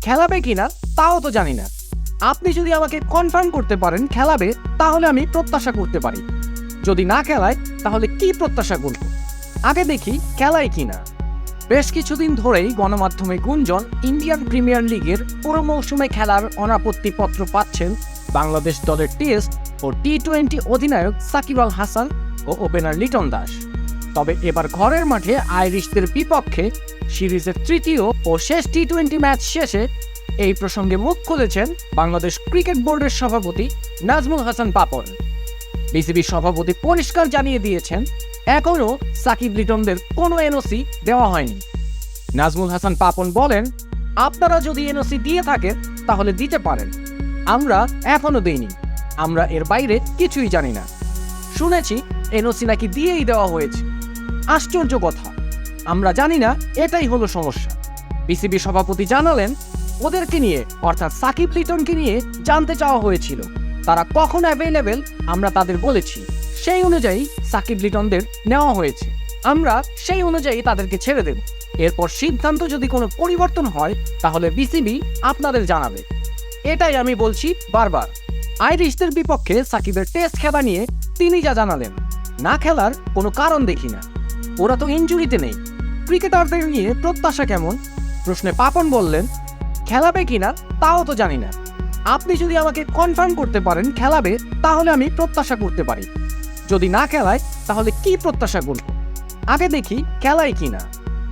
খেলাবে কিনা তাও তো জানি না। আপনি যদি আমাকে কনফার্ম করতে পারেন খেলাবে, তাহলে আমি প্রত্যাশা করতে পারি। যদি না খেলায়, তাহলে কি প্রত্যাশা করব? আগে দেখি খেলায় কিনা। বেশ কিছুদিন ধরেই গণমাধ্যমে গুঞ্জন ইন্ডিয়ান প্রিমিয়ার লিগের পুরো মৌসুমে খেলার অনাপত্তিপত্র পাচ্ছেন বাংলাদেশ দলের টেস্ট ও টি-20 অধিনায়ক সাকিব আল হাসান ও ওপেনার লিটন দাস। তবে এবার ঘরের মাঠে আইরিশদের বিপক্ষে সিরিজের তৃতীয় ও শেষ টি-20 ম্যাচ শেষে এই প্রসঙ্গে মুখ খুলেছেন বাংলাদেশ ক্রিকেট বোর্ডের সভাপতি নাজমুল হাসান পাপন। বিসিবির সভাপতি পরিষ্কার জানিয়ে দিয়েছেন, এখনও সাকিব লিটনদের কোনো এনওসি দেওয়া হয়নি। নাজমুল হাসান পাপন বলেন, আপনারা যদি এনওসি দিয়ে থাকেন তাহলে দিতে পারেন, আমরা এখনো দেইনি, আমরা এর বাইরে কিছুই জানি না। শুনেছি এনওসি নাকি দিয়েই দেওয়া হয়েছে। আশ্চর্য কথা, আমরা জানি না, এটাই হলো সমস্যা। বিসিবি সভাপতি জানালেন, ওদেরকে নিয়ে অর্থাৎ সাকিব লিটনকে নিয়ে জানতে চাওয়া হয়েছিল, তারা কখন অ্যাভেলেবেল আমরা তাদের বলেছি, সেই অনুযায়ী সাকিব লিটনদের নেওয়া হয়েছে, আমরা সেই অনুযায়ী তাদেরকে ছেড়ে দেব। এরপর সিদ্ধান্ত যদি কোনো পরিবর্তন হয় তাহলে বিসিবি আপনাদের জানাবে। এটাই আমি বলছি বারবার। আইরিশদের বিপক্ষে সাকিবের টেস্ট খেলা নিয়ে তিনি যা জানালেন, না খেলার কোনো কারণ দেখি না, ওরা তো ইনজুরিতে নেই, ক্রিকেটারদের নিয়ে প্রত্যাশা কেমন? প্রশ্নে পাপন বললেন, খেলাবে কিনা তাও তো জানি না। আপনি যদি আমাকে কনফার্ম করতে পারেন খেলাবে, তাহলে আমি প্রত্যাশা করতে পারি। যদি না খেলায়, তাহলে কি প্রত্যাশা করব? আগে দেখি খেলায় কিনা।